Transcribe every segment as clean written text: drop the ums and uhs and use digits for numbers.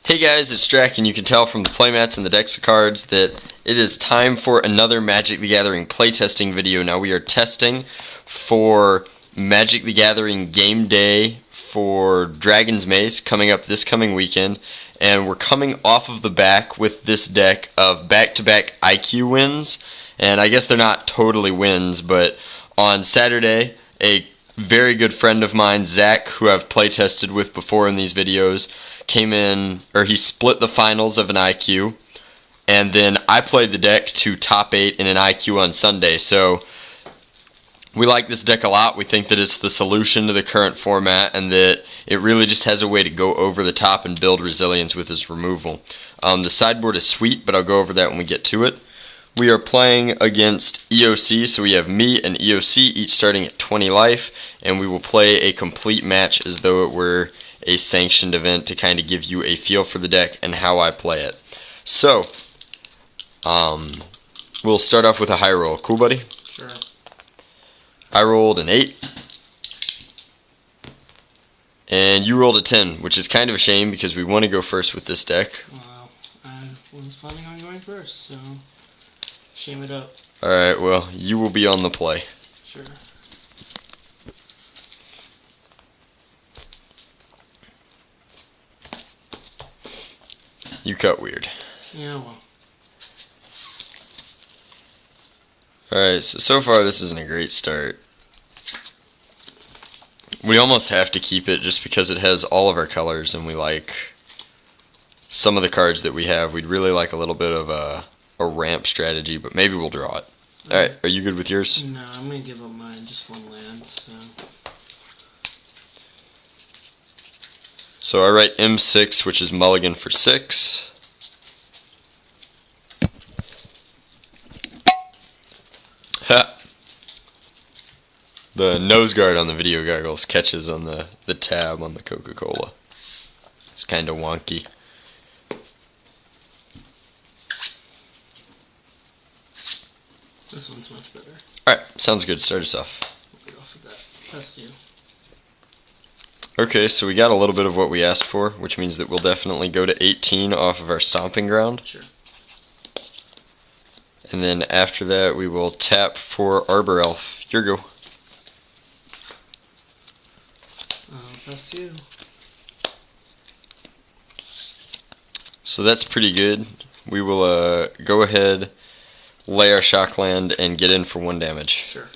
Hey guys, it's Drac, and you can tell from the playmats and the decks of cards that it is time for another Magic the Gathering playtesting video. Now we are testing for Magic the Gathering Game Day for Dragon's Mace coming up this coming weekend, and we're coming off of the back with this deck of back-to-back IQ wins, and I guess they're not totally wins, but on Saturday, a very good friend of mine, Zach, who I've playtested with before in these videos, came in, or he split the finals of an IQ, and then I played the deck to top 8 in an IQ on Sunday. So we like this deck a lot. We think that it's the solution to the current format, and that it really just has a way to go over the top and build resilience with its removal. The sideboard is sweet, but I'll go over that when we get to it. We are playing against EOC, so we have me and EOC each starting at 20 life, and we will play a complete match as though it were a sanctioned event to kind of give you a feel for the deck and how I play it. So, we'll start off with a high roll. Cool, buddy? Sure. I rolled an 8, and you rolled a 10, which is kind of a shame because we want to go first with this deck. Well, I was planning on going first, so shame it up. Alright, well, you will be on the play. Sure. You cut weird. Yeah, well. Alright, so far this isn't a great start. We almost have to keep it just because it has all of our colors, and we like some of the cards that we have. We'd really like a little bit of a ramp strategy, but maybe we'll draw it. Alright, are you good with yours? No, I'm going to give up mine, just one land, so. So I write M6, which is mulligan for 6. Ha! The nose guard on the video goggles catches on the tab on the Coca-Cola. It's kind of wonky. This one's much better. Alright, sounds good. Start us off. We'll get off of that. Test you. Okay, so we got a little bit of what we asked for, which means that we'll definitely go to 18 off of our stomping ground. Sure. And then after that, we will tap for Arbor Elf. Your go. Test you. So that's pretty good. We will go ahead, lay our shock land, and get in for 1 damage. Sure.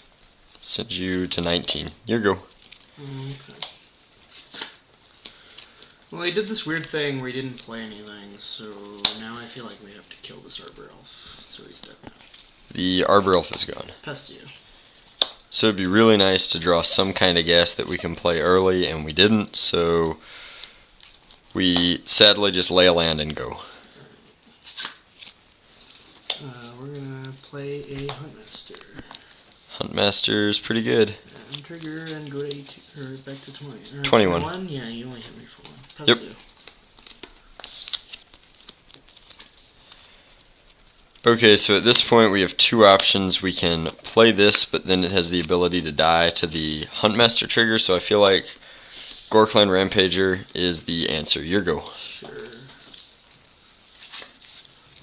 Send you to 19. Your go. Okay. Well, he did this weird thing where he didn't play anything, so now I feel like we have to kill this Arbor Elf, so he's dead now. The Arbor Elf is gone. Pest you. So it'd be really nice to draw some kind of gas that we can play early, and we didn't, so we sadly just lay a land and go. We're gonna play a Huntmaster. Huntmaster is pretty good. And trigger and go to 18, or back to 20. Or 21. Yeah, you only hit me for 1. Pest Yep. you. Okay, so at this point we have 2 options. We can play this, but then it has the ability to die to the Huntmaster trigger, so I feel like Gorkland Rampager is the answer. Your go. Sure.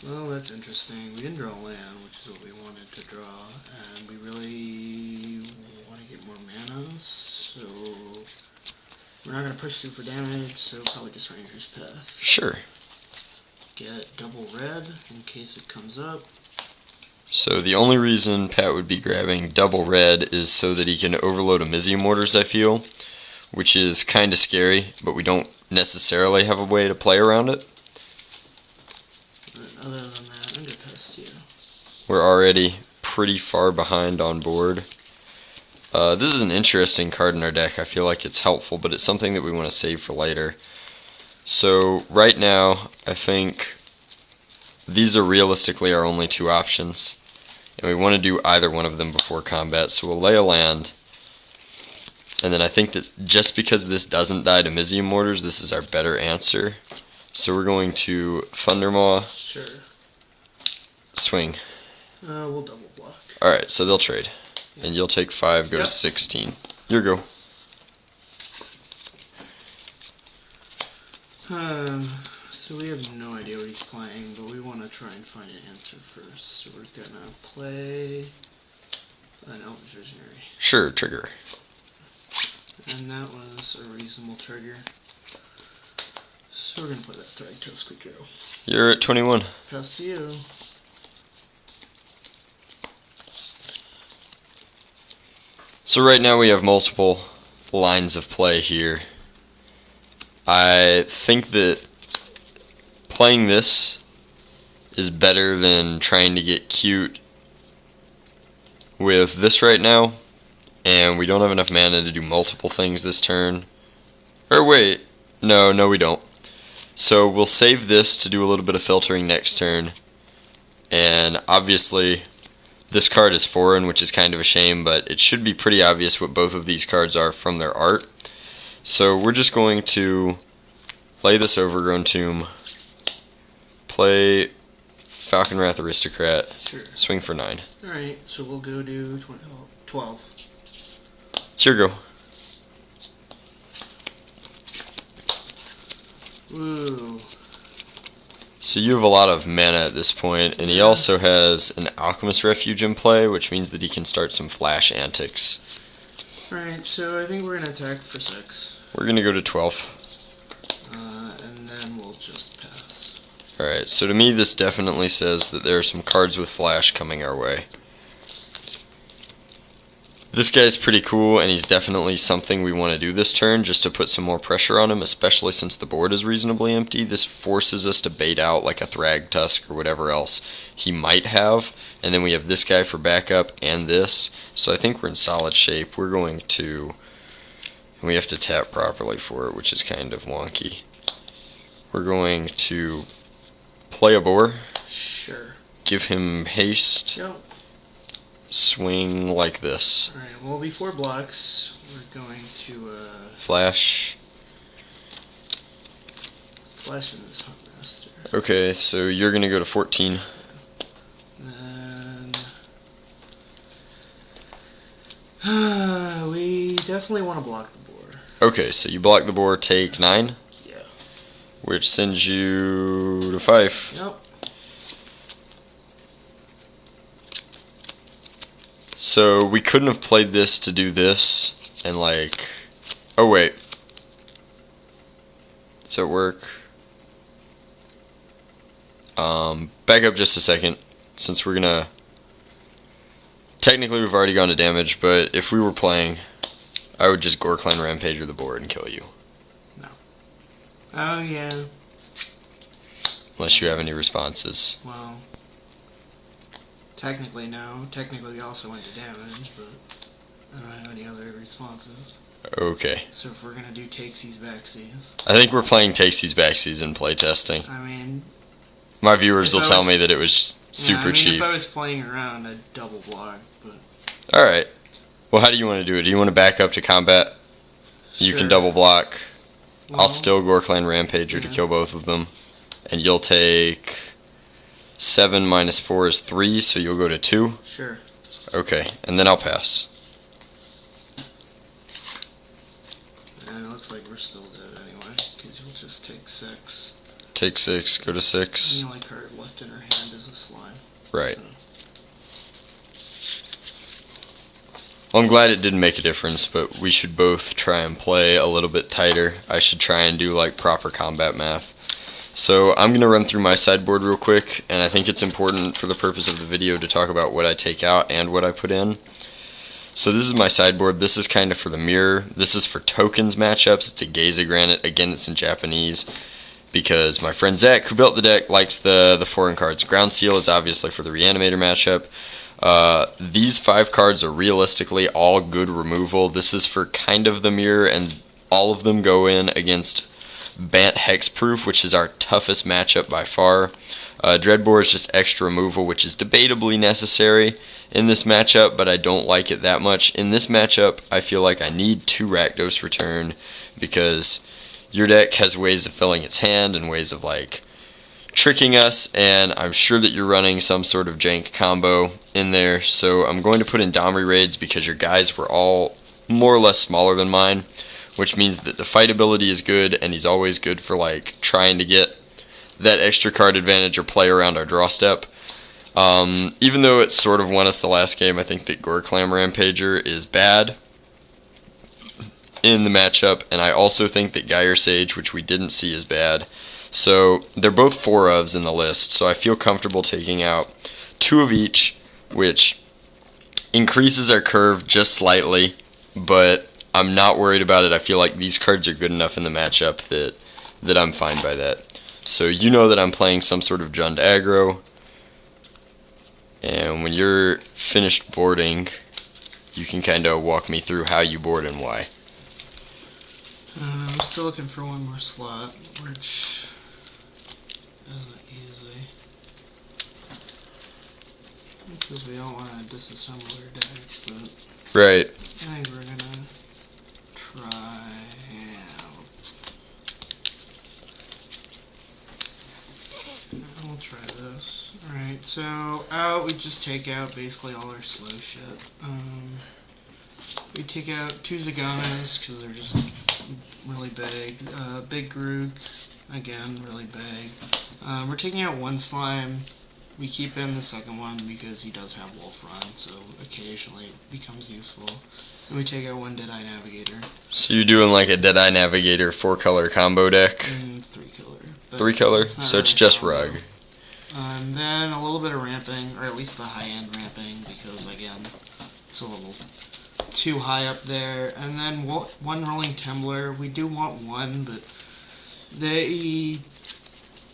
Well, that's interesting. We didn't draw land, which is what we wanted to draw, and we really want to get more mana, so we're not going to push through for damage, so probably just Ranger's Path. Sure. Get double red in case it comes up. So the only reason Pat would be grabbing double red is so that he can overload Elysium Mortars, I feel, which is kind of scary, but we don't necessarily have a way to play around it. But other than that, I'm going to test you. We're already pretty far behind on board. This is an interesting card in our deck. I feel like it's helpful, but it's something that we want to save for later. So right now, I think these are realistically our only 2 options, and we want to do either one of them before combat, so we'll lay a land, and then I think that just because this doesn't die to Elysium Mortars, this is our better answer. So we're going to Thundermaw, Sure. swing. We'll double block. Alright, so they'll trade, and you'll take 5, go to 16. Your go. So we have no idea what he's playing, but we want to try and find an answer first. So we're gonna play an Elvish Visionary. Sure, trigger. And that was a reasonable trigger. So we're gonna play that Thragtusk Quick Draw. You're at 21. Pass to you. So right now we have multiple lines of play here. I think that playing this is better than trying to get cute with this right now, and we don't have enough mana to do multiple things this turn. Or wait, no we don't. So we'll save this to do a little bit of filtering next turn, and obviously this card is foreign, which is kind of a shame, but it should be pretty obvious what both of these cards are from their art. So we're just going to play this Overgrown Tomb, play Falconwrath Aristocrat, Sure. swing for 9. Alright, so we'll go to 12. It's your go. Woo. So you have a lot of mana at this point, and he also has an Alchemist Refuge in play, which means that he can start some flash antics. Alright, so I think we're going to attack for 6. We're going to go to 12. And then we'll just pass. Alright, so to me this definitely says that there are some cards with flash coming our way. This guy's pretty cool, and he's definitely something we want to do this turn just to put some more pressure on him, especially since the board is reasonably empty. This forces us to bait out like a Thragtusk or whatever else he might have, and then we have this guy for backup and this, so I think we're in solid shape. We're going to... we have to tap properly for it, which is kind of wonky. We're going to play a boar. Sure. Give him haste. Yep. Swing like this. Alright, well before blocks, we're going to Flash. flash in this Huntmaster. Okay, so you're going to go to 14. Then we definitely want to block the board. Okay, so you block the board, take 9. Yeah. Which sends you to 5. Yep. So we couldn't have played this to do this, and like... oh wait. Does it work? Back up just a second, since we're gonna... technically we've already gone to damage, but if we were playing, I would just Gorkline Rampager the board and kill you. No. Oh yeah. Unless you have any responses. Well, technically no. Technically we also went to damage, but I don't have any other responses. Okay. So if we're gonna do takesies backsies, I think we're playing takesies backsies in playtesting. I mean, My viewers will If I tell was- me that it was super cheap. If I was playing around, I'd double block, but Alright. Well, how do you want to do it? Do you want to back up to combat? You can Sure. double block. Well, I'll still Gorkline Rampager to yeah. kill both of them. And you'll take 7 minus 4 is 3, so you'll go to 2. Sure. Okay, and then I'll pass. And it looks like we're still dead anyway, because you'll just take 6. Take 6, go to And 6. the only card left in her hand is a slime. Right. So, Well, I'm glad it didn't make a difference, but we should both try and play a little bit tighter. I should try and do like proper combat math. So I'm going to run through my sideboard real quick, and I think it's important for the purpose of the video to talk about what I take out and what I put in. So this is my sideboard. This is kind of for the mirror. This is for tokens matchups. It's a Geza Granite. Again, it's in Japanese because my friend Zach, who built the deck, likes the foreign cards. Ground Seal is obviously for the Reanimator matchup. These 5 cards are realistically all good removal. This is for kind of the mirror, and all of them go in against Bant Hexproof, which is our toughest matchup by far. Dreadbore is just extra removal, which is debatably necessary in this matchup, but I don't like it that much. In this matchup, I feel like I need 2 Rakdos Return, because your deck has ways of filling its hand and ways of like tricking us, and I'm sure that you're running some sort of jank combo in there. So I'm going to put in Domri Raids because your guys were all more or less smaller than mine, which means that the fight ability is good, and he's always good for like trying to get that extra card advantage or play around our draw step. Even though it sort of won us the last game, I think that Gorklam Rampager is bad in the matchup, and I also think that Gyre Sage, which we didn't see, is bad. So they're both 4-ofs in the list, so I feel comfortable taking out 2 of each, which increases our curve just slightly, but I'm not worried about it. I feel like these cards are good enough in the matchup that I'm fine by that. So you know that I'm playing some sort of Jund aggro, and when you're finished boarding, you can kind of walk me through how you board and why. I'm still looking for one more slot, which isn't easy. Because we don't want to disassemble our decks, but Right. I think we're going to try out. We'll try this. Alright, so out we just take out basically all our slow shit. We take out 2 Zaganas because they're just really big. Big Grook, again, really big. We're taking out 1 Slime. We keep in the second one because he does have Wolf Run, so occasionally it becomes useful. And we take out 1 Deadeye Navigator. So you're doing like a Deadeye Navigator 4-color combo deck? 3 color. 3 color? So it's just Rug. And then a little bit of ramping, or at least the high-end ramping, because again, it's a little too high up there. And then 1 Rolling Tumbler. We do want 1, but they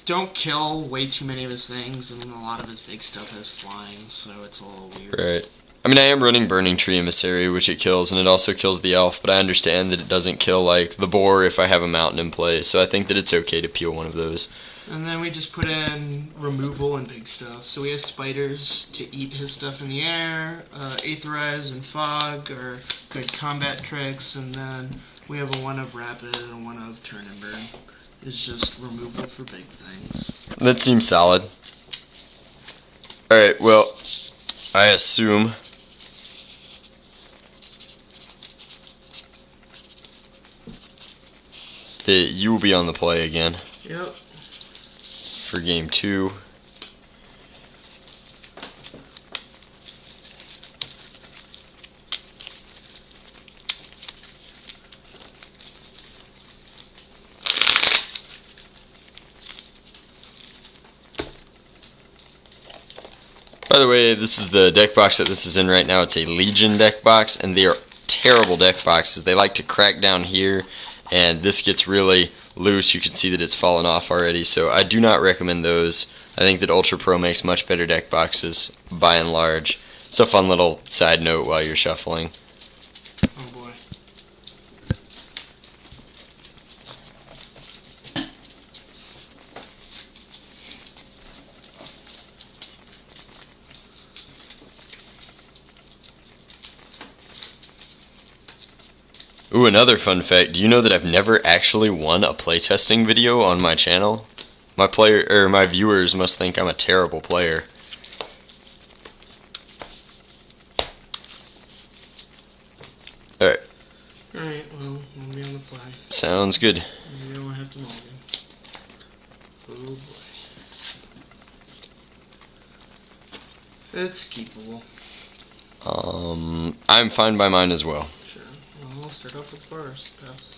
don't kill way too many of his things, and a lot of his big stuff has flying, so it's a little weird. Right. I mean, I am running Burning Tree Emissary, which it kills, and it also kills the Elf, but I understand that it doesn't kill, like, the Boar if I have a Mountain in play, so I think that it's okay to peel one of those. And then we just put in removal and big stuff. So we have spiders to eat his stuff in the air, Aetherize and Fog are good combat tricks, and then we have a 1 of Rapid and 1 of Turn and Burn. It's just removal for big things. That seems solid. Alright, well, I assume that you will be on the play again. Yep. For game 2. By the way, this is the deck box that this is in right now. It's a Legion deck box, and they are terrible deck boxes. They like to crack down here, and this gets really loose. You can see that it's fallen off already, so I do not recommend those. I think that Ultra Pro makes much better deck boxes by and large. It's a fun little side note while you're shuffling. Oh boy. Ooh, another fun fact. Do you know that I've never actually won a playtesting video on my channel? My viewers must think I'm a terrible player. Alright. Alright, well, we'll be on the fly. Sounds good. Maybe I won't have to mulligan. Oh boy. It's keepable. I'm fine by mine as well. Sure. Well, I'll start off with Forest. Pass.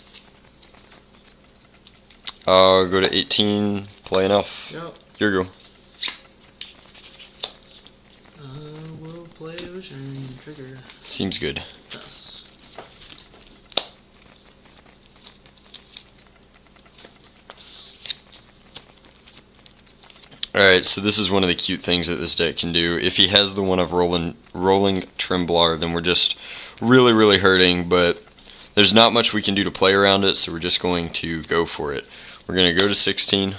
Go to 18, play an elf. Yep. Your go. We'll play Ocean. Trigger. Seems good. Pass. Alright, so this is one of the cute things that this deck can do. If he has the one of Rolling Tremblar, then we're just really, really hurting, but there's not much we can do to play around it, so we're just going to go for it. We're going to go to 16,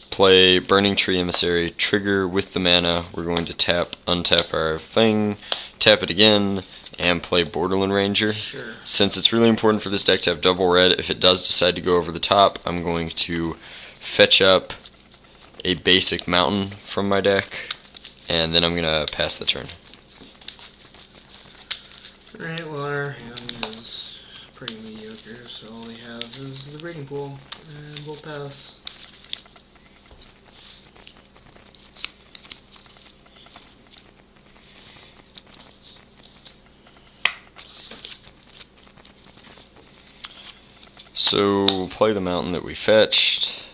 play Burning Tree Emissary, trigger with the mana. We're going to untap our thing, tap it again, and play Borderland Ranger. Sure. Since it's really important for this deck to have double red, if it does decide to go over the top, I'm going to fetch up a basic mountain from my deck, and then I'm going to pass the turn. Alright, well our hand is pretty mediocre, so all we have is the breeding pool, and we'll pass. So we'll play the mountain that we fetched,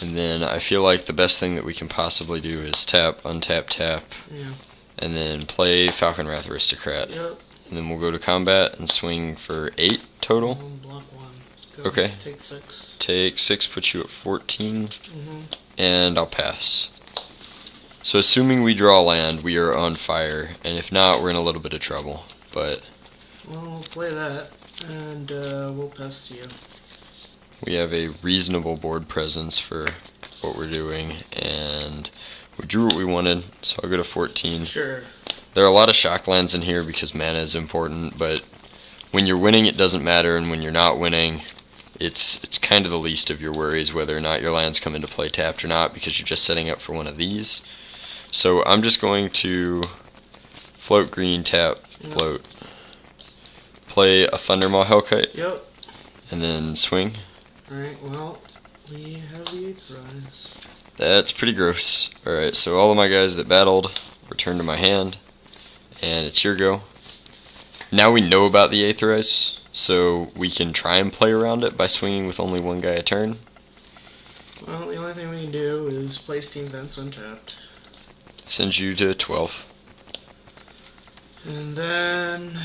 and then I feel like the best thing that we can possibly do is tap, untap, tap, Yeah. and then play Falcon Wrath Aristocrat. Yep. And then we'll go to combat and swing for 8 total. Block 1. Go. Okay. Take 6. Take 6, puts you at 14, Mm-hmm. and I'll pass. So assuming we draw land, we are on fire, and if not, we're in a little bit of trouble. But Well, we'll play that, and we'll pass to you. we have a reasonable board presence for what we're doing, and we drew what we wanted, so I'll go to 14. Sure. There are a lot of shock lands in here because mana is important, but when you're winning it doesn't matter, and when you're not winning, it's kind of the least of your worries whether or not your lands come into play tapped or not, because you're just setting up for one of these. So I'm just going to float green, tap, float, play a Thundermaw Hellkite, Yep. and then swing. Alright, well, we have the 8th rise. That's pretty gross. Alright, so all of my guys that battled return to my hand, and it's your go. Now we know about the 8th rise, so we can try and play around it by swinging with only one guy a turn. Well, the only thing we can do is place Team Vents untapped. Sends you to 12. And then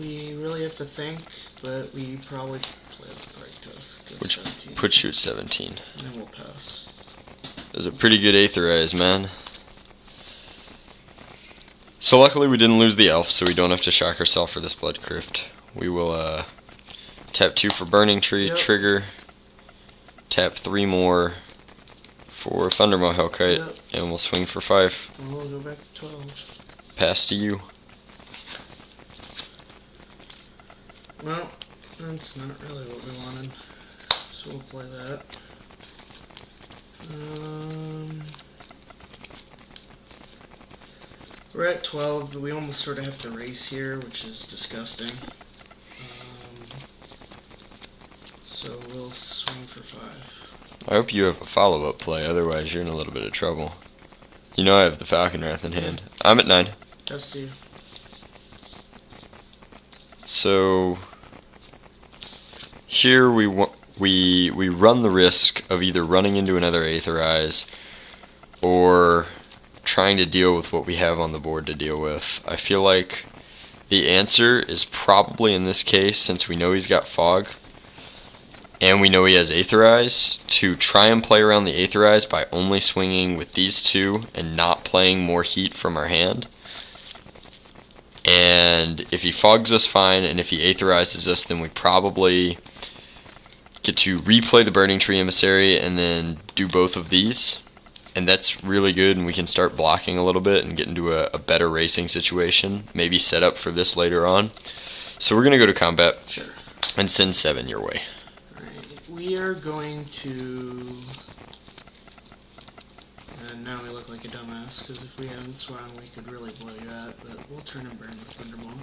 we really have to think, but we probably play the Playtesting. Which puts you at 17. And then we'll pass. It was a pretty good 8th rise, man. So luckily we didn't lose the elf, so we don't have to shock ourselves for this Blood Crypt. We will tap 2 for Burning Tree, Yep. trigger, tap 3 more for Thundermaw Hellkite, Yep. and we'll swing for 5. We'll go back to 12. Pass to you. Well, that's not really what we wanted, so we'll play that. We're at 12, but we almost sort of have to race here, which is disgusting. So we'll swing for 5. I hope you have a follow-up play, otherwise you're in a little bit of trouble. You know I have the Falcon Wrath in hand. I'm at 9. That's to you. So here we run the risk of either running into another Aetherize or trying to deal with what we have on the board to deal with. I feel like the answer is probably in this case, since we know he's got Fog and we know he has Aetherize, to try and play around the Aetherize by only swinging with these two and not playing more heat from our hand. And if he fogs us, fine, and if he Aetherizes us, then we probably get to replay the Burning Tree Emissary and then do both of these. And that's really good, and we can start blocking a little bit and get into a better racing situation. Maybe set up for this later on. So we're going to go to combat. Sure. And send 7 your way. Alright, we are going to... And now we look like a dumbass, because if we hadn't swung, we could really blow you out, but we'll turn and burn with Thundermaw.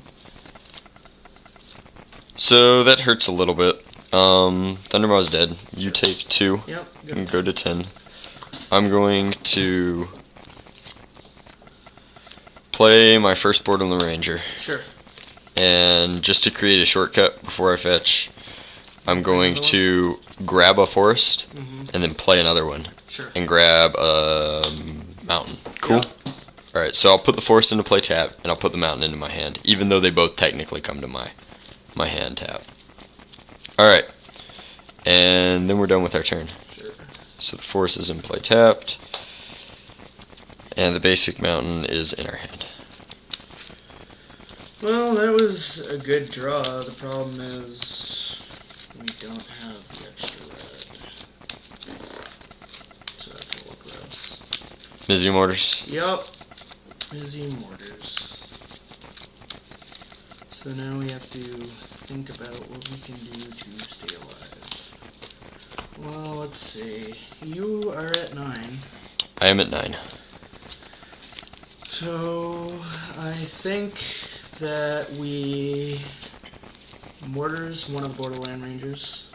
So that hurts a little bit. Thundermaw's dead. You take 2. Yep. And go to 10. I'm going to play my first Borderland Ranger. Sure. And just to create a shortcut before I fetch, I'm going to grab a forest and then play another one. Sure. And grab a mountain. Cool? Yeah. Alright, so I'll put the forest into play tap, and I'll put the mountain into my hand, even though they both technically come to my hand tap. Alright. And then we're done with our turn. Sure. So the forest is in play tapped, and the basic mountain is in our hand. Well, that was a good draw. The problem is we don't have the extra red. So that's a little gross. Mizzy Mortars. Yup. Busy mortars. So now we have to think about what we can do to stay alive. Well, let's see. You are at 9. I am at 9. So I think that we mortars one of the Borderland Rangers.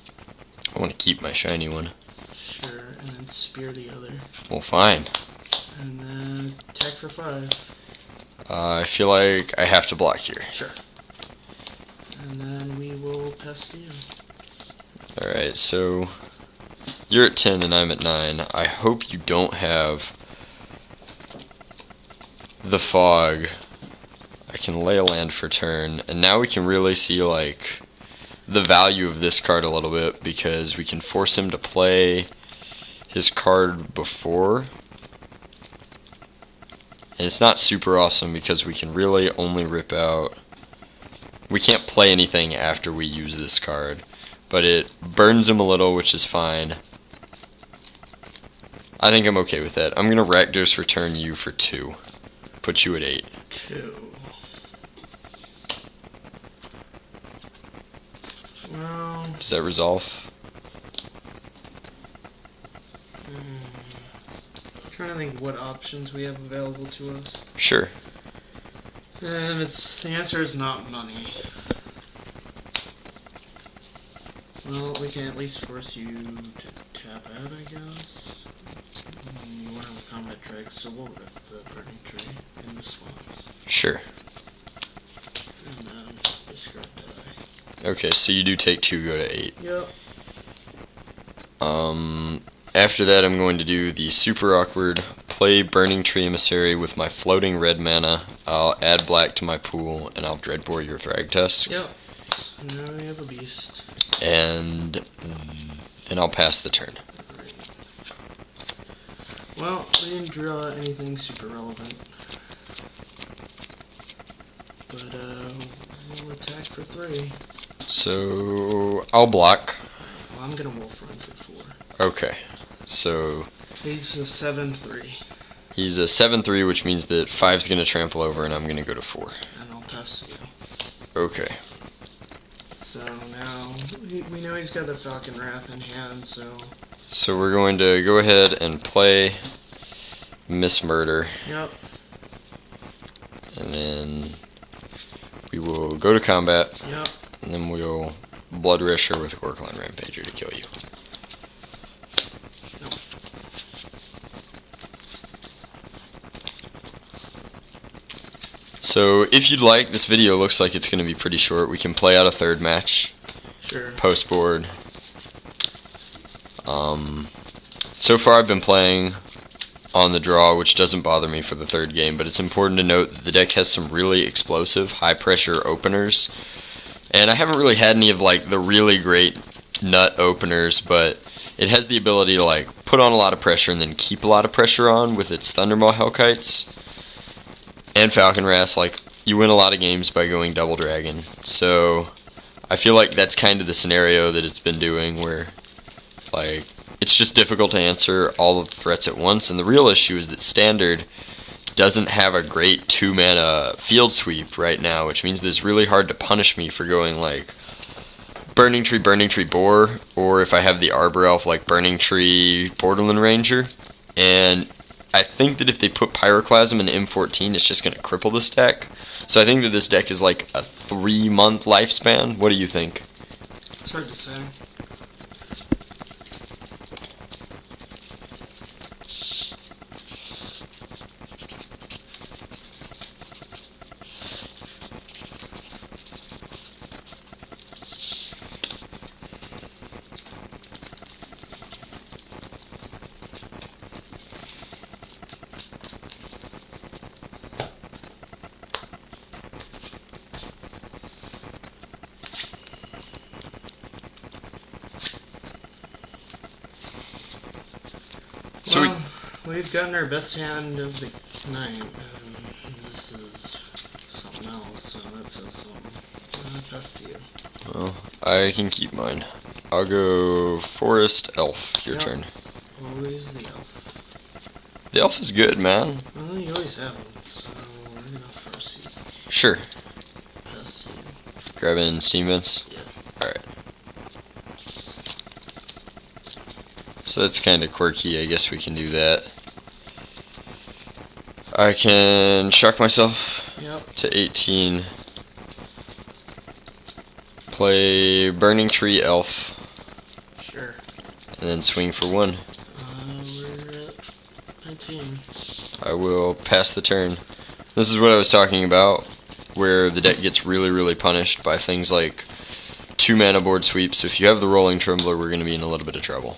I want to keep my shiny one. Sure, and then spear the other. Well, fine. And then attack for 5. I feel like I have to block here. Sure. And then we will pass to you. Alright, so you're at 10 and I'm at 9. I hope you don't have the fog. I can lay a land for turn, and now we can really see like the value of this card a little bit, because we can force him to play his card before. And it's not super awesome because we can really only rip out... We can't play anything after we use this card, but it burns him a little, which is fine. I think I'm okay with that. I'm going to Rakdos for turn you for 2. Put you at 8. 2. Well... Does that resolve? I'm trying to think what options we have available to us. Sure. And the answer is not money. Well, we can at least force you to tap out, I guess. You want to have a combat drag, so we'll rip the burning tree in response. Sure. And then discard die. Okay, so you do take 2, go to 8. Yep. After that, I'm going to do the super awkward play Burning Tree Emissary with my floating red mana. I'll add black to my pool, and I'll Dreadbore your Thragtusk. Yep. So now we have a beast. And I'll pass the turn. Alright. Well, we didn't draw anything super relevant. But, we'll attack for 3. So, I'll block. Well, I'm gonna Wolf Run for 4. Okay. So He's a 7/3. he's a 7/3, which means that 5's going to trample over, and I'm going to go to 4. And I'll pass you. Okay. So now, we know he's got the Falcon Wrath in hand, so... So we're going to go ahead and play Miss Murder. Yep. And then we will go to combat. Yep. And then we'll Blood Rusher with Orcline Rampager to kill you. So if you'd like, this video looks like it's going to be pretty short. We can play out a third match. Sure. Post board. So far I've been playing on the draw, which doesn't bother me for the third game, but it's important to note that the deck has some really explosive, high pressure openers. And I haven't really had any of like the really great nut openers, but it has the ability to like put on a lot of pressure and then keep a lot of pressure on with its Thundermaw Hellkites. And Falcon Wrath, like, you win a lot of games by going double dragon. So I feel like that's kind of the scenario that it's been doing, where like it's just difficult to answer all of the threats at once. And the real issue is that Standard doesn't have a great 2-mana field sweep right now, which means that it's really hard to punish me for going like Burning Tree, Boar, or if I have the Arbor Elf, like Burning Tree, Borderland Ranger. And I think that if they put Pyroclasm in M14, it's just going to cripple this deck. So I think that this deck is like a 3-month lifespan. What do you think? It's hard to say. So well, we've gotten our best hand of the night, and this is something else, so that says something. Pass to you. Well, I can keep mine. I'll go Forest Elf. Your turn. Always the elf. The elf is good, man. Well, you always have them, so we're gonna force you. Sure. Pass to you. Grab in Steam Vents? Yeah. Alright. So that's kind of quirky. I guess we can do that. I can shock myself to 18. Play Burning Tree Elf. Sure. And then swing for 1. We're at 19. I will pass the turn. This is what I was talking about, where the deck gets really, really punished by things like 2 mana board sweep, so if you have the Rolling Trembler, we're going to be in a little bit of trouble.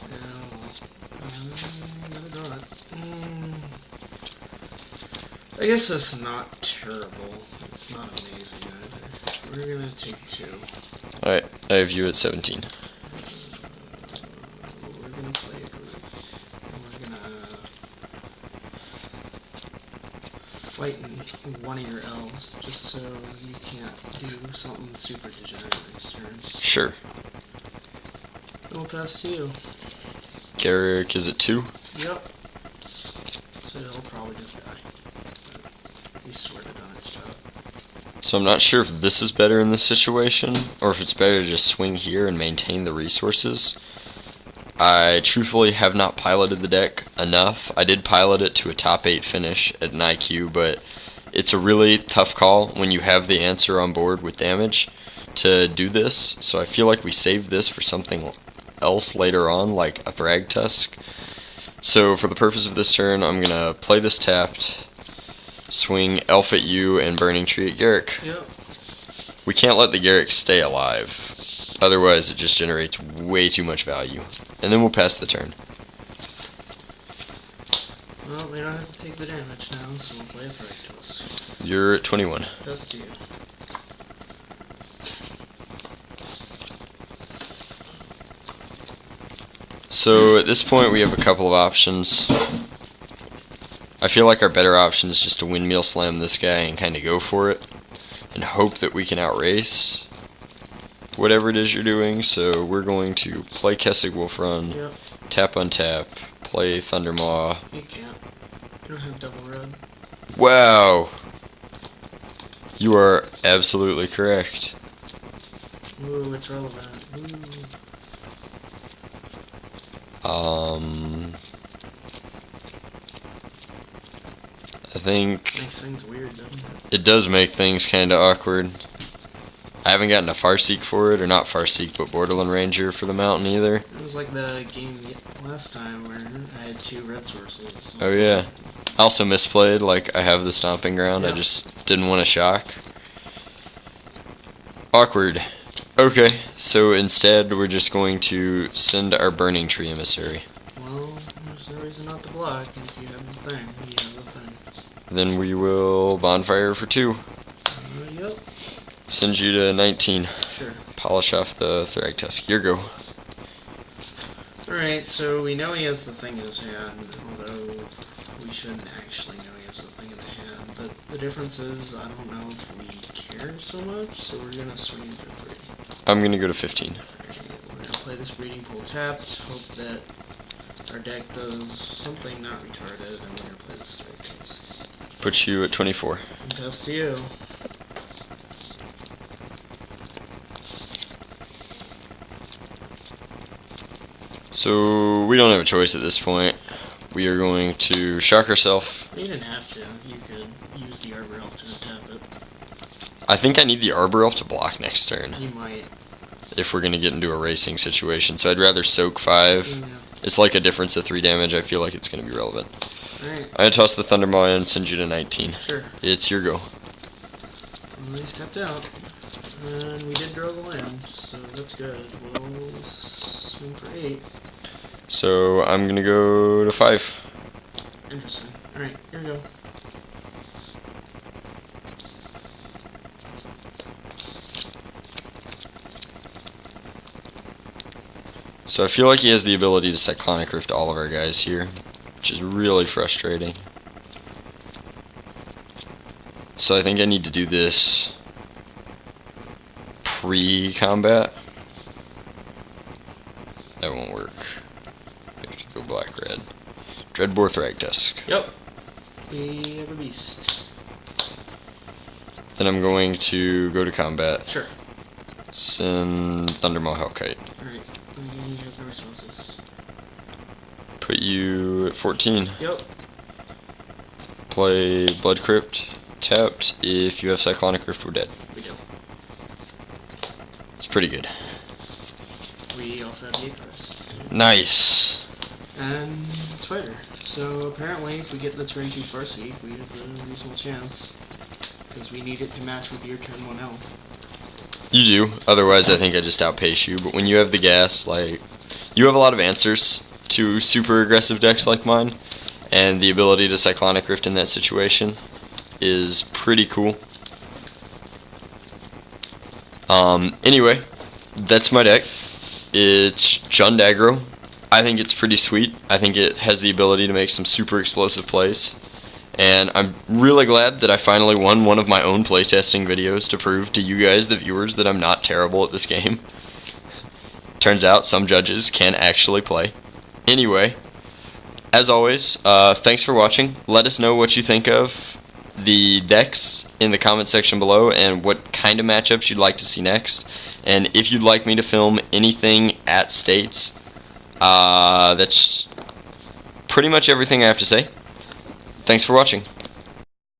I guess that's not terrible. It's not amazing either. We're gonna take 2. Alright, I have you at 17. We're gonna play a group. We're gonna fight one of your elves, just so you can't do something super degenerate this turn. Sure. We'll pass to you. Garrick is at 2. Yep. So he'll probably just die. He sweated on his job. So I'm not sure if this is better in this situation, or if it's better to just swing here and maintain the resources. I truthfully have not piloted the deck enough. I did pilot it to a top 8 finish at an IQ, but it's a really tough call when you have the answer on board with damage to do this. So I feel like we save this for something else later on, like a Thragtusk. So for the purpose of this turn, I'm going to play this tapped, swing Elf at you, and Burning Tree at Garrick. Yep. We can't let the Garrick stay alive, otherwise it just generates way too much value. And then we'll pass the turn. Well, we don't have to take the damage now, so we'll play a Thragtusk. You're at 21. Pass to you. So at this point we have a couple of options. I feel like our better option is just to windmill slam this guy and kind of go for it and hope that we can outrace whatever it is you're doing. So we're going to play Kessig Wolf Run, Yep. tap untap, play Thundermaw. You can't. You don't have double red. Wow! You are absolutely correct. Ooh, it's relevant. Ooh. I think Makes things weird, doesn't it? it does make things kind of awkward. I haven't gotten a Farseek for it, or not Farseek, but Borderland Ranger for the mountain either. It was like the game last time where I had 2 red sources. Oh yeah. I also misplayed, like I have the Stomping Ground, I Yeah. just didn't want to shock. Awkward. Okay, so instead we're just going to send our Burning Tree Emissary. Well, there's no reason not to block, and if you have the thing, you have the thing. Then we will Bonfire for 2. Yep. Send you to 19. Sure. Polish off the Thragtusk. Your go. Alright, so we know he has the thing in his hand, although we shouldn't actually know he has the thing in the hand. But the difference is, I don't know if we care so much, so we're going to swing it for 3. I'm going to go to 15. Alright, we're going to play this Breeding Pool tapped, hope that our deck does something not retarded, and we're going to play this Thragtusk. Put you at 24. And pass to you. So we don't have a choice at this point. We are going to shock ourselves. You didn't have to. You could use the Arbor Elf to untap it. I think I need the Arbor Elf to block next turn You might. if we're going to get into a racing situation. So I'd rather soak 5. Yeah. It's like a difference of 3 damage. I feel like it's going to be relevant. Alright, I'm going to toss the Thundermaw in and send you to 19. sure. It's your go. Well, he stepped out. And we did draw the land, so that's good. We'll swing for 8. So I'm going to go to 5. Interesting. Alright, here we go. So I feel like he has the ability to Cyclonic Rift all of our guys here, which is really frustrating. So I think I need to do this pre-combat. That won't work. We have to go black-red. Dreadbore Thragtusk. Yep. We have a beast. Then I'm going to go to combat. Sure. Send Thundermaw Hellkite. Alright, we have no responses. Put you at 14. Yep. Play Blood Crypt. Tapped. If you have Cyclonic Rift, we're dead. We do. It's pretty good. We also have the Icarus. Nice. And Spider. So apparently, if we get the turn 2 Farseek, we have a reasonable chance. Because we need it to match with your turn 1 elf. You do. Otherwise, I think I just outpace you. But when you have the gas, like, you have a lot of answers to super aggressive decks like mine, and the ability to Cyclonic Rift in that situation is pretty cool. Anyway, that's my deck. It's Jund Aggro. I think it's pretty sweet. I think it has the ability to make some super explosive plays. And I'm really glad that I finally won one of my own playtesting videos to prove to you guys, the viewers, that I'm not terrible at this game. Turns out some judges can actually play. Anyway, as always, thanks for watching. Let us know what you think of the decks in the comment section below and what kind of matchups you'd like to see next. And if you'd like me to film anything at States, that's pretty much everything I have to say. Thanks for watching.